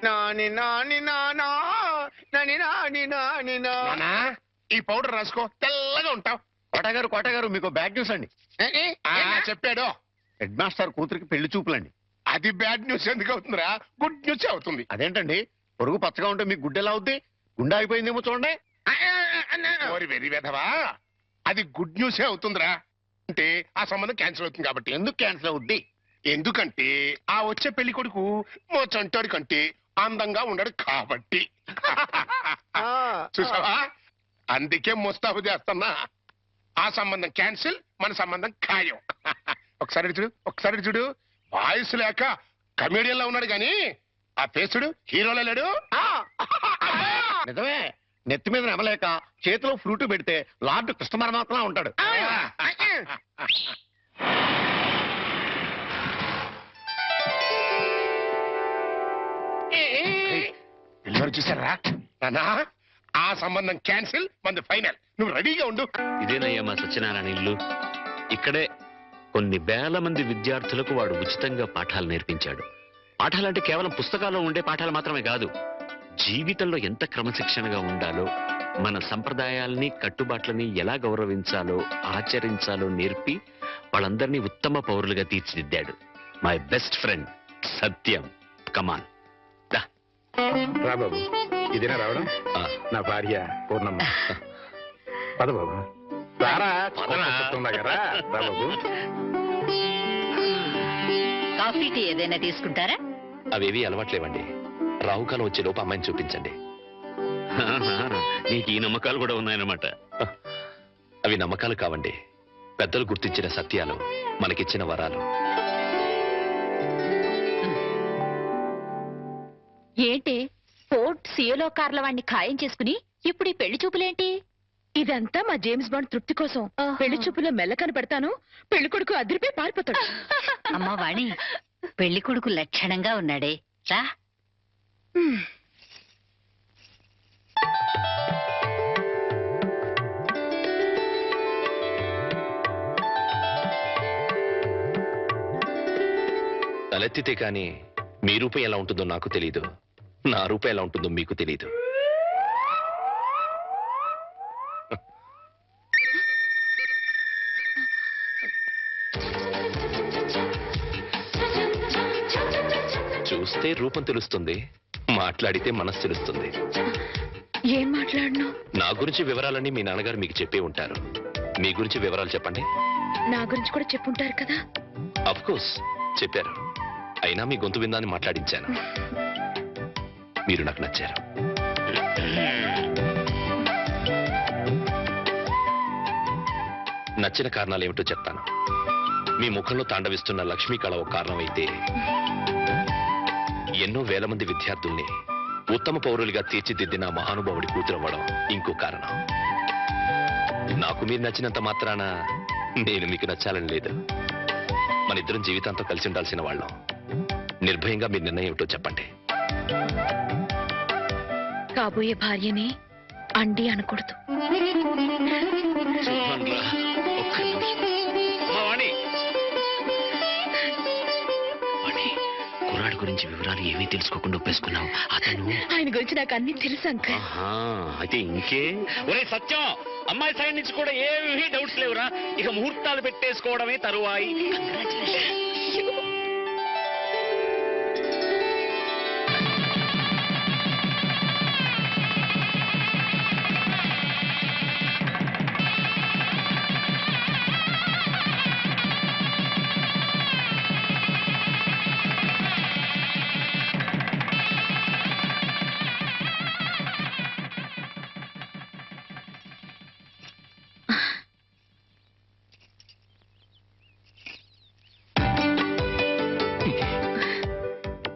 నాని నాని నానా నాని నాని నాని నానా ఈ పౌడర్ రాసుకో తెల్లగా ఉంటావు. కోటగారు మీకు బ్యాడ్ న్యూస్ అండి. చెప్పాడు హెడ్ మాస్టర్ కూతురికి పెళ్లి చూపులండి. అది బ్యాడ్ న్యూస్ ఎందుకు అవుతుందిరా? గుడ్ న్యూస్ అవుతుంది. అదేంటండి, పొరుగు పచ్చగా ఉంటే మీకు గుడ్డెలా అవుద్ది? గుండె అయిపోయిందేమో చూడండి. ఓరి వెరీ వెధవా, అది గుడ్ న్యూసే అవుతుందిరా. అంటే ఆ సంబంధం క్యాన్సిల్ అవుతుంది కాబట్టి. ఎందుకు క్యాన్సిల్ అవుద్ది? ఎందుకంటే ఆ వచ్చే పెళ్లి కొడుకు చంటాడు కంటే అందంగా ఉండడు కాబట్టి. చూసావా, అందుకే ముస్తాబు చేస్తున్నా. ఆ సంబంధం క్యాన్సిల్, మన సంబంధం ఖాయం. ఒకసారి చూడు వాయిస్ లేక కమేడియన్ లో ఉన్నాడు గాని ఆ ఫేసుడు హీరోలో లేడు. నిజమే, నెత్తి మీద నెమలేక చేతిలో ఫ్రూట్ పెడితే లార్డ్ కృష్ణ పరమాత్మ ఉంటాడు. పిల్లలు చూసారా నానా, ఆ సంబంధం క్యాన్సిల్, మంది ఫైనల్. నువ్వు రెడీగా ఉండు. ఇదేనయ్యా మా సత్యనారాయణ ఇల్లు. ఇక్కడే కొన్ని వేల మంది విద్యార్థులకు వాడు ఉచితంగా పాఠాలు నేర్పించాడు. పాఠాలంటే కేవలం పుస్తకాల్లో ఉండే పాఠాలు మాత్రమే కాదు, జీవితంలో ఎంత క్రమశిక్షణగా ఉండాలో, మన సంప్రదాయాల్ని కట్టుబాట్లని ఎలా గౌరవించాలో ఆచరించాలో నేర్పి వాళ్ళందరినీ ఉత్తమ పౌరులుగా తీర్చిదిద్దాడు. మై బెస్ట్ ఫ్రెండ్ సత్యం. కమాన్ రా బాబు, ఇదేనా రావడం? నా భార్య పూర్ణమ్మ. పద బాబు, రారా. రా బాబు. కాఫీ టీ ఏదైనా తీసుకుంటారా? అవేవి అలవాట్లేవండి. రాహుకాలం వచ్చే లోపు అమ్మాయిని చూపించండి. నీకు ఈ నమ్మకాలు కూడా ఉన్నాయన్నమాట. అవి నమ్మకాలు కావండి, పెద్దలు గుర్తించిన సత్యాలు, మనకిచ్చిన వరాలు. ఏంటి ఫోర్ట్ సియోలో కార్ల వాడిని ఖాయం చేసుకుని ఇప్పుడు ఈ పెళ్లి చూపులేంటి? ఇదంతా మా జేమ్స్ బాండ్ తృప్తి కోసం. పెళ్లి చూపులో మెల్ల కనపడతాను, పెళ్లి కొడుకు అదిరిపోయి పారిపోతాడు. అమ్మా వాణి, పెళ్లి కొడుకు లక్షణంగా ఉన్నాడే, రా. తలెత్తితే కాని మీ రూపం ఎలా ఉంటుందో నాకు తెలీదు, నా రూపం ఎలా ఉంటుందో మీకు తెలీదు. చూస్తే రూపం తెలుస్తుంది, మాట్లాడితే మనసు తెలుస్తుంది. ఏం మాట్లాడను? నా గురించి వివరాలన్నీ మీ నాన్నగారు మీకు చెప్పే ఉంటారు. మీ గురించి వివరాలు చెప్పండి. నా గురించి కూడా చెప్పుంటారు కదా? అఫ్ కోర్స్ చెప్పారు, అయినా మీ గొంతు విందాన్ని మాట్లాడించాను. మీరు నాకు నచ్చారు. నచ్చిన కారణాలు ఏమిటో చెప్తాను. మీ ముఖంలో తాండవిస్తున్న లక్ష్మీ కళ ఒక కారణం అయితే, ఎన్నో వేల మంది విద్యార్థుల్ని ఉత్తమ పౌరులుగా తీర్చిదిద్దిన మహానుభావుడి కూతురవ్వడం ఇంకో కారణం. నాకు మీరు నచ్చినంత మాత్రాన నేను మీకు నచ్చాలని లేదు. మన ఇద్దరం జీవితాంతం కలిసి ఉండాల్సిన వాళ్ళం. నిర్భయంగా మీ నిర్ణయం ఏమిటో చెప్పండి. కాబోయే భార్యని అండి అనకూడదు. కుర్రాడి గురించి వివరాలు ఏమీ తెలుసుకోకుండా ఒప్పేసుకున్నావు. అతను ఆయన గురించి నాకు అన్ని తెలుసు అంకల్. అయితే ఇంకే. ఒరే సత్యం, అమ్మాయి సైడ్ నుంచి కూడా ఏమీ డౌట్స్ లేవురా. ఇక ముహూర్తాలు పెట్టేసుకోవడమే తరువాయి.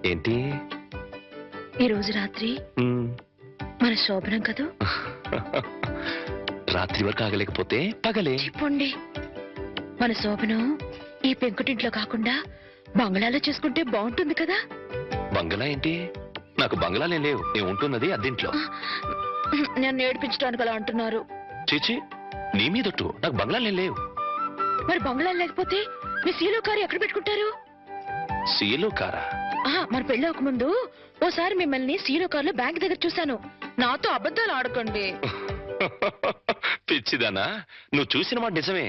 ఏంటి ఈ రోజు రాత్రి మన శోభనం కదూ? రాత్రి వరకు ఆగలేకపోతే పగలే చెప్పండి. మన శోభనం ఈ పెంకుటింట్లో కాకుండా బంగ్లాలో చేసుకుంటే బాగుంటుంది కదా? బంగ్లా ఏంటి? నాకు బంగ్లాలే లేవు. నేను ఉంటున్నది అద్దెంట్లో. నన్ను ఏడిపించడానికి అలా అంటున్నారు. చీచి, నీ మీదొట్టు. నాకు బంగ్లాలే లేవు. మరి బంగ్లాలు లేకపోతే మీ సీలో కారు ఎక్కడ పెట్టుకుంటారు? సీలో కారా? మన పెళ్ళి ముందు ఓసారి మిమ్మల్ని సీలో కార్లో బ్యాంక్ దగ్గర చూశాను. నాతో అబద్ధాలు ఆడకండి. పిచ్చిదానా, నువ్వు చూసిన మాట నిజమే,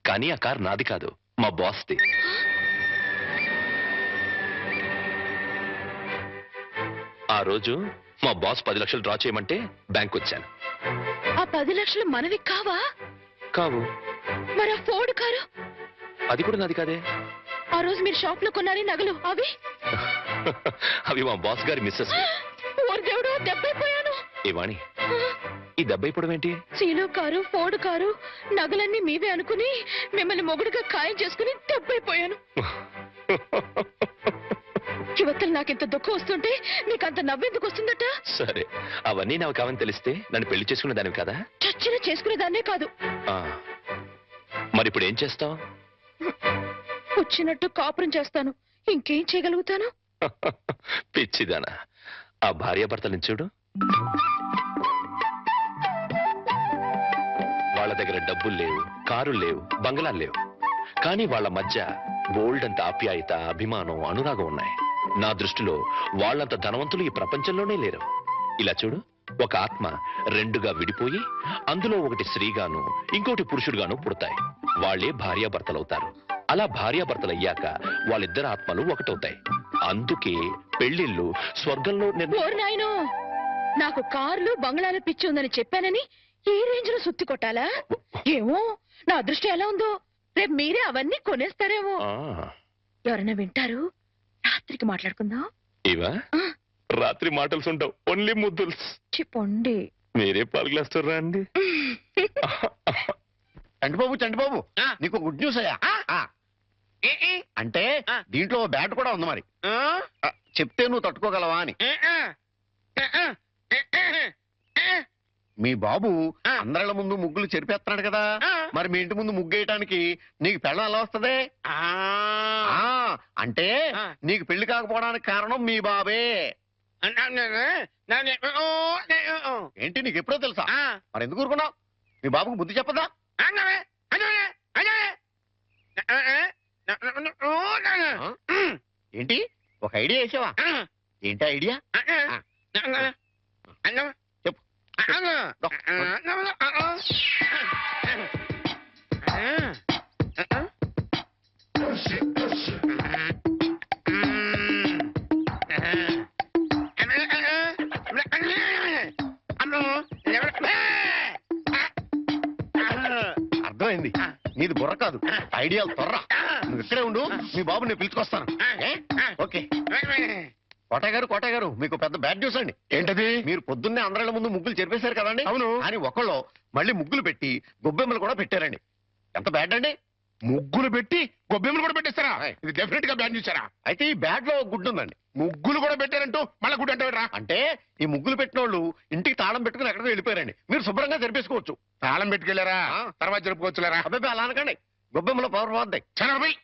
కానీ ఆ కార్ నాది కాదు, మా బాస్ది. ఆ రోజు మా బాస్ 10 లక్షలు డ్రా చేయమంటే బ్యాంక్ వచ్చాను. ఆ 10 లక్షలు మనవి కావా? కావు. మరి ఆ ఫోర్డ్ కారు? అది కూడా నాది కాదే. ఆ రోజు మీరు షాప్ లో కొన్నారే నగలు అవి? అవి మా బాస్ గారి మిస్సెస్. ఓరి దేవుడు, దెబ్బైపోయాను. ఏ వాణి, ఈ దెబ్బ ఇప్పుడు ఏంటి? సీలో కారు, ఫోర్డ్ కారు, నగలన్నీ మీవే అనుకుని మిమ్మల్ని మొగుడుగా ఖాయం చేసుకుని దెబ్బైపోయాను. యువతలు నాకెంత దుఃఖం వస్తుంటే నీకంత నవ్వెందుకు వస్తుందట? సరే, అవన్నీ నాకు కావని తెలిస్తే నన్ను పెళ్లి చేసుకునే దానివి కదా? చచ్చిన చేసుకునేదాన్నే కాదు. మరి ఇప్పుడు ఏం చేస్తావు? వచ్చినట్టు కాపురం చేస్తాను. ఇంకేం చేయగలుగుతాను? పిచ్చిదానా, ఆ భార్యాభర్తలను చూడు. వాళ్ళ దగ్గర డబ్బులు లేవు, కారులు లేవు, బంగ్లాలు లేవు, కానీ వాళ్ళ మధ్య బోల్డ్ అంత ఆప్యాయత, అభిమానం, అనురాగం ఉన్నాయి. నా దృష్టిలో వాళ్ళంత ధనవంతులు ఈ ప్రపంచంలోనే లేరు. ఇలా చూడు, ఒక ఆత్మ రెండుగా విడిపోయి అందులో ఒకటి స్త్రీగాను ఇంకోటి పురుషుడుగాను పుడతాయి. వాళ్ళే భార్యాభర్తలవుతారు. అలా భార్యాభర్తలయ్యాక వాళ్ళిద్దరు ఆత్మలు ఒకటవుతాయి. అందుకే పెళ్లిళ్ళు స్వర్గంలో ఓరి నాయనో, నాకు కార్లు బంగ్లాలు పిచ్చి ఉందని చెప్పానని ఈ రేంజ్ లో సుత్తి కొట్టాలా? ఏమో, నా అదృష్టం ఎలా ఉందో, రేపు మీరే అవన్నీ కొనేస్తారేమో. ఎవరైనా వింటారు? రాత్రికి మాట్లాడుకుందాం. ఇవా రాత్రి మాటలు ఉండవు, ఓన్లీ ముద్దుల్స్. చెప్పండి. మీరే పాల్గొస్తారా అండి? చంటిబాబు నీకు గుడ్ న్యూస్ అయ్యా. అంటే దీంట్లో బ్యాట్ కూడా ఉంది. మరి చెప్తే నువ్వు తట్టుకోగలవా అని. మీ బాబు అందరిళ్ళ ముందు ముగ్గులు చెరిపేస్తున్నాడు కదా, మరి మీ ఇంటి ముందు ముగ్గేయటానికి నీకు పెళ్ళం ఎలా వస్తుంది? అంటే నీకు పెళ్లి కాకపోవడానికి కారణం మీ బాబే. ఏంటి, నీకు ఎప్పుడో తెలుసా? మరి ఎందుకు ఊరుకున్నావు? మీ బాబుకు బుద్ధి చెప్పదా? ఏంటి, ఒక ఐడియా వేసావా? ఏంటి ఐడియా? చెప్పు. అర్థమైంది, నీది బుర్ర కాదు, ఐడియాలు త్వర. నువ్వు ఇక్కడే ఉండు, మీ బాబు నేను పిలుచుకొస్తాను. ఓకే. కోటయ్య గారు మీకు పెద్ద బ్యాడ్ న్యూస్ అండి. ఏంటది? మీరు పొద్దున్నే అందరిళ్ళ ముందు ముగ్గులు చెరిపేశారు కదండి. అవును. అని ఒకళ్ళు మళ్ళీ ముగ్గులు పెట్టి గొబ్బెమ్మలు కూడా పెట్టారండి. ఎంత బ్యాడ్ అండి? ముగ్గులు పెట్టి గొబ్బెమ్మలు కూడా పెట్టేస్తారా? ఇది డెఫినెట్ గా బ్యాన్ చేశారా? అయితే ఈ బ్యాడ్ లో గుడ్డు ఉందండి. ముగ్గులు కూడా పెట్టారంటూ మళ్ళా గుడ్డు అంటే రా. అంటే ఈ ముగ్గులు పెట్టిన వాళ్ళు ఇంటికి తాళం పెట్టుకుని ఎక్కడికి వెళ్ళిపోయారండి. మీరు శుభ్రంగా జరిపేసుకోవచ్చు. తాళం పెట్టుకెళ్లారా? తర్వాత జరుపుకోవచ్చులేరా? అబ్బాయి అలా అనకండి, గొబ్బెమ్మలో పవర్ పోద్దాయి. చనబోయ్,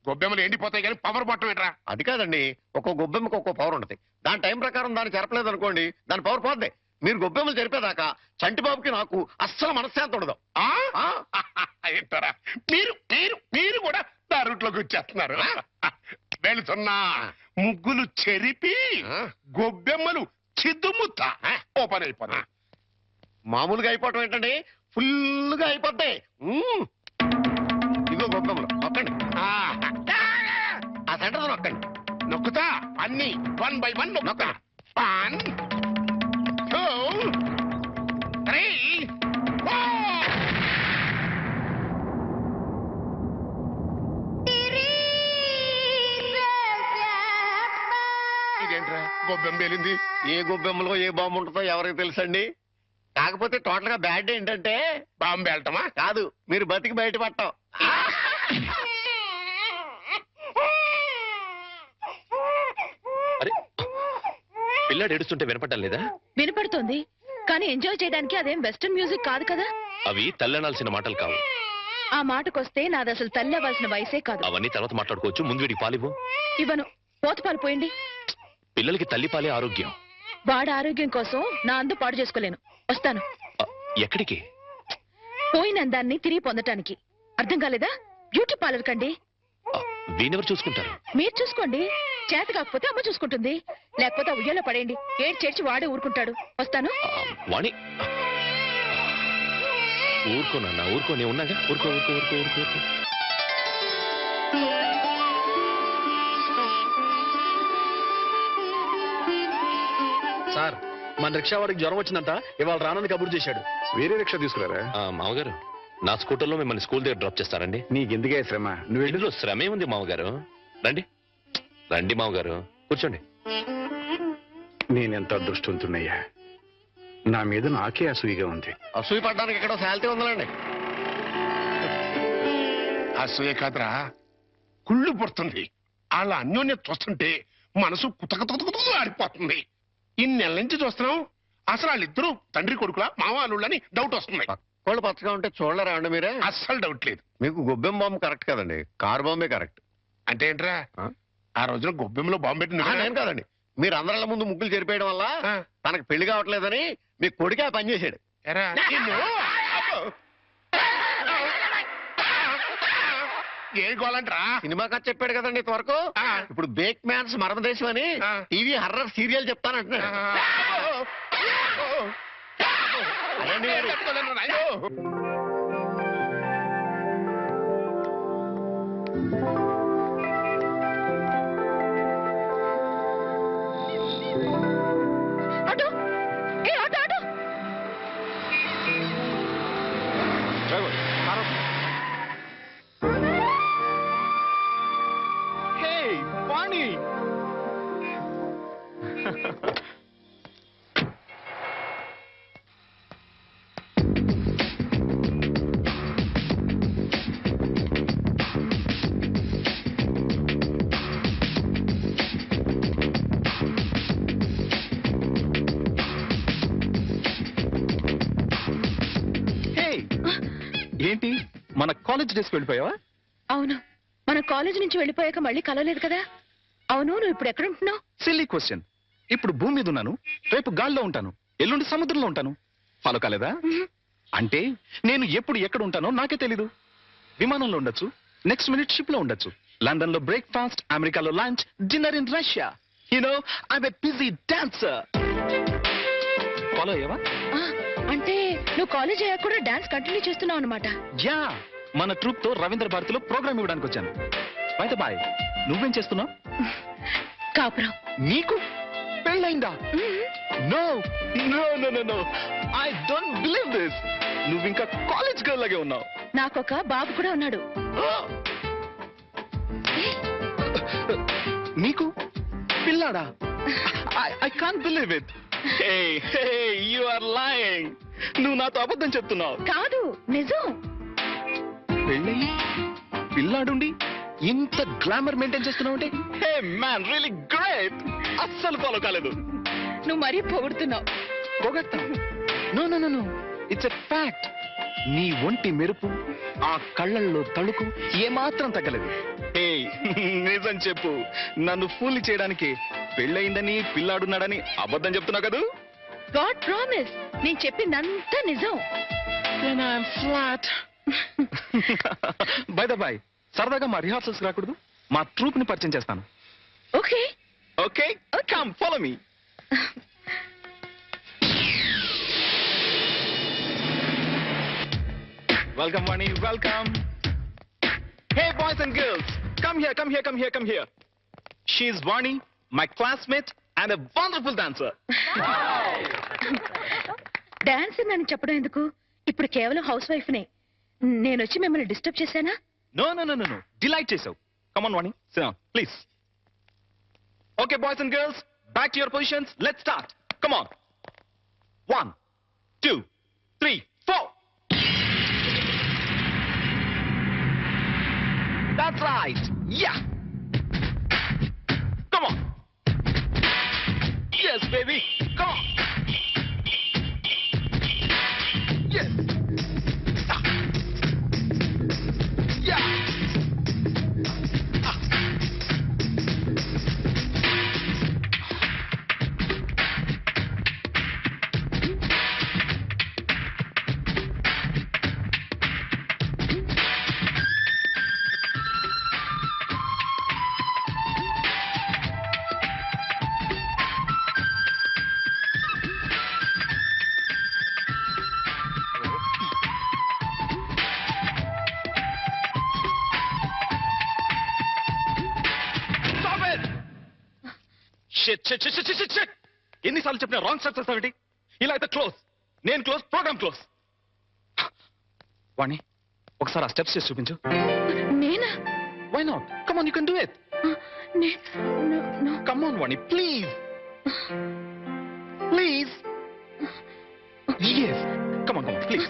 గొబ్బెమ్మలు ఎండిపోతాయి కానీ పవర్ బొట్టం ఏంట్రా? అది కాదండి, ఒక్కో గొబ్బెమ్మకి ఒక్కో పవర్ ఉంటుంది. దాని టైం ప్రకారం దాన్ని చెరపలేదు అనుకోండి, దాని పవర్ పోద్ది. మీరు గొబ్బెమ్మలు జరిపేదాకా చంటిబాబుకి నాకు అస్సలు మనశ్శాంతి ఉండదు. ఏంటారా మీరు మీరు మీరు కూడా నా రూట్లోకి వచ్చేస్తున్నారు. వెళుతున్నా ముగ్గులు చెరిపి గొబ్బెమ్మలు చిద్దుముత్త ఓపెన్ అయిపోతాయి. మామూలుగా అయిపోవటం ఏంటండి, ఫుల్గా అయిపోతాయి. ఇదిగో గొబ్బెమ్మలు నొక్కండి. ఆ సెంటర్ నొక్కండి. నొక్కుతా అన్ని 1 by 1 నొక్కుతా. 1 2 3 4. ఇదేంట్రా గొబ్బెమ్మ పేలింది? ఏ గొబ్బెమ్మలో ఏ బాంబు ఉంటుందో ఎవరికి తెలుసండి. కాకపోతే టోటల్ గా బ్యాడ్ ఏంటంటే బాంబు పేలటమా కాదు, మీరు బతికి బయట పట్టం. అరే, పిల్లాడు ఏడుస్తుంటే వినపడ్డం లేదా? వినపడుతోంది, కానీ ఎంజాయ్ చేయడానికి అదేం వెస్టర్న్ మ్యూజిక్ కాదు కదా. అవి తల్లనాల్సిన మాటలు కావు. ఆ మాటకొస్తే నాది అసలు తల్లి అవ్వాల్సిన వయసే కాదు. అవన్నీ తర్వాత మాట్లాడుకోవచ్చు, ముందు వీడికి పాలివ్వు. ఇవ్వను, పోతపాలు పోయండి. పిల్లలకి తల్లిపాలే ఆరోగ్యం. వాడి ఆరోగ్యం కోసం నా అందు పాడు చేసుకోలేను. వస్తాను. ఎక్కడికి? పోయిన అందాన్ని తిరిగి పొందటానికి. అర్థం కాలేదా? బ్యూటీ పార్లర్ కండి. వీనెవరు చూసుకుంటారు? మీరు చూసుకోండి. చేత కాకపోతే అమ్మ చూసుకుంటుంది, లేకపోతే ఆ ఉయ్యాలో పడేయండి. ఏడు చేర్చి వాడే ఊరుకుంటాడు. వస్తాను. వాణి ఊరుకోనన్నా, ఊరుకో, నేను ఉన్నాగా. ఊరుకో ఊరుకో ఊరుకో ఊరుకో ఊరుకో. సార్, మన రిక్షా వాడికి జ్వరం వచ్చిందంట, ఇవాళ రానని కబురు చేశాడు. వేరే రిక్షా తీసుకురారా? మామగారు, నా స్కూటర్లో మిమ్మల్ని స్కూల్ దగ్గర డ్రాప్ చేస్తారండి. నీకెందుకే శ్రమ? నువ్వు ఇందులో శ్రమే ఉంది మామగారు. రండి రండి మామగారు, కూర్చోండి. నేనెంత అదృష్టవంతున్నయ్యా. నా మీద నాకే అసూయగా ఉంది. అసూయ పడ్డానికి ఎక్కడో శాలిటీ ఉందండి. అసూయ కాదురా, కుళ్ళు పుడుతుంది. వాళ్ళ అన్యోన్యత చూస్తుంటే మనసు కుతకుతకుతకు ఆడిపోతుంది. ఇన్ని నెలల నుంచి చూస్తున్నాం, అసలు వాళ్ళిద్దరూ తండ్రి కొడుకులా మావాళ్ళని డౌట్ వస్తుంది. పక్కోళ్ళు పచ్చగా ఉంటే చూడలేరా అండి మీరే? అస్సలు డౌట్ లేదు. మీకు గొబ్బెం బాంబు కరెక్ట్ కదండి, కారు బాంబే కరెక్ట్. అంటే ఏంట్రా, ఆ రోజున గొబ్బెంలో బాంబు పెట్టింది నేను కాదండి, మీరు అందరిళ్ళ ముందు ముగ్గులు చెరిపేయడం వల్ల తనకు పెళ్లి కావట్లేదని మీ కొడుకే పని చేశాడు. ఎరా, నిన్ను? ఏం గోలంట్రా? సినిమా కథ చెప్పాడు కదండి ఇంతవరకు. ఇప్పుడు బేక్ మ్యాన్స్ మరణదేశం అని టీవీ హర్రర్ సీరియల్ చెప్తానంటున్నాడు. ఆటో, ఏ ఆటో ఆటో. వాణి, ఏంటి మన కాలేజ్ డేస్కి వెళ్ళిపోయావా? అవును, మన కాలేజ్ నుంచి వెళ్ళిపోయాక మళ్ళీ కలవలేదు కదా. అవును, నువ్వు ఇప్పుడు ఎక్కడ ఉంటున్నావు? Silly question. ఇప్పుడు భూమి మీద ఉన్నాను, రేపు గాల్లో ఉంటాను, ఎల్లుండి సముద్రంలో ఉంటాను. ఫాలో కాలేదా? అంటే నేను ఎప్పుడు ఎక్కడ ఉంటానో నాకే తెలీదు. విమానంలో ఉండొచ్చు, నెక్స్ట్ మినిట్ షిప్ లో ఉండొచ్చు, లండన్ లో బ్రేక్ఫాస్ట్, అమెరికాలో lunch, dinner in Russia. You know I'm a busy dancer. Follow అయ్యావా? అంటే నువ్వు కాలేజ్ అయ్యాక కూడా డాన్స్ కంటిన్యూ చేస్తున్నావు అనమాట. యా, మన ట్రూప్ తో రవీంద్ర భారతిలో ప్రోగ్రామ్ ఇవ్వడానికి వచ్చాను. బయట బాయ్, నువ్వేం చేస్తున్నావు? కాపురం. నీకు పెళ్ళైందా? No no no no no, I don't believe this. నువ్వు ఇంకా కాలేజ్ గర్ల్ లాగే ఉన్నావు. నాకొక బాబు కూడా ఉన్నాడు. నీకు పిల్లాడా? I can't believe it. Hey hey, you are lying. నువ్వు నాతో అబద్ధం చెప్తున్నావు. కాదు, నిజం. పెళ్ళయి పిల్లాడుండి ఇంత గ్లామర్ మెయింటైన్ చేస్తున్నావు అంటే, హే మ్యాన్, రియల్లీ గ్రేట్. అస్సలు ఫాలో కాలేదు. నువ్వు మరీ పొగుడుతున్నావు. పొగట్టా? No no no no, it's a fact. నీ ఒంటి మెరుపు, ఆ కళ్ళల్లో తళుకు ఏమాత్రం తగ్గలేదు. హే, నిజం చెప్పు, నన్ను ఫూల్ చేయడానికి పెళ్ళయిందని పిల్లాడున్నాడని అబద్ధం చెప్తున్నావు కదా? గాడ్ ప్రామిస్, నేను చెప్పిందంతా నిజం. ఫ్లాట్. బై ద బై, సరదాగా మా రిహార్సల్స్ రాకూడదు? మా ట్రూప్ ని పరిచయం చేస్తాను. Okay okay, come follow me. Welcome Vani, welcome. Hey boys and girls, come here, come here, come here, come here. She is Vani, my classmate and a wonderful dancer. Dance అని చెప్పడం ఎందుకు? ఇప్పుడు కేవలం house wife నే. నేను వచ్చి మిమ్మల్ని disturb చేశానా? No, no, no, no, no. Delight చేసావు. Come on, Vani, sit down, please. Okay, boys and girls, back to your positions. Let's start. Come on. 1, 2, 3, 4. That's right. Yeah. Come on. Yes, baby. Come on. Yes. Ah. Yeah. Ah. Shit ఎన్నిసార్లు చెప్పినా wrong steps చేస్తావేంటి? ఇలా అయితే close, నేను close, programme close. వాణి ఒకసారి ఆ steps చేసి చూపించు. నేనా? Why not? Come on, you can do it. Come on Vani, please please. Yes, come on please,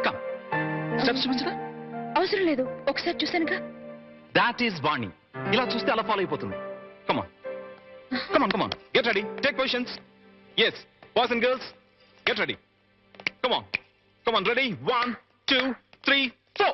come. Steps చూపించరా? అవసరం లేదు, ఒకసారి చూశానుగా. దాట్ ఈస్ వాణి. ఇలా చూస్తే అలా ఫాలో అయిపోతుంది. Come on come on, get ready, take positions. Yes, boys and girls, get ready. Come on, ready? 1 2 3 4.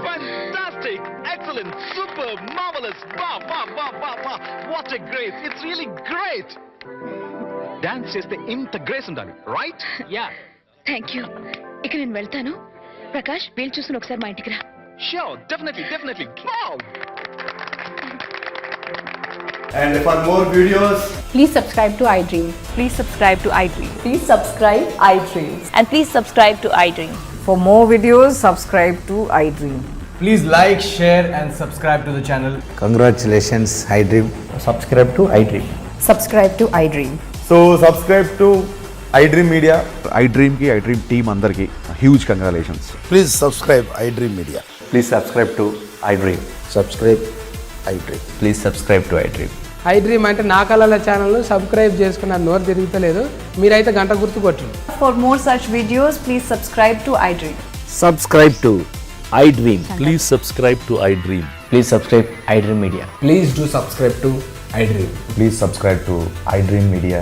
Fantastic! Excellent! Super! Marvelous! Wow! What a grace! It's really great! Dance చేస్తే ఇంత grace ఉండాలి, right? Yeah, thank you. ఇక నేను వెళ్తాను. ప్రకాష్, వీలు చూసుకుని ఒకసారి మా ఇంటికి రా. Sure, definitely. Wow! And for more videos, Please subscribe to iDream. Please subscribe to iDream. Please subscribe iDream. And please subscribe to iDream. For more videos, subscribe to iDream. please like, share and subscribe to the channel. Congratulations, iDream. Subscribe to iDream. Subscribe to iDream. So subscribe to iDream Media. iDream team అందరికి huge congratulations. Please subscribe iDream Media. Please subscribe to iDream. Subscribe iDream. Please subscribe to iDream. iDream అంటే నా కళల channel subscribe చేసుకున్న నోరు తిరుగుతలేదు. మీరైతే గంట గుర్తు కొట్టండి. For more such videos, please subscribe to iDream. Subscribe to iDream. Please subscribe to iDream. Please subscribe iDream Media. Please do subscribe to iDream. Please subscribe to iDream Media.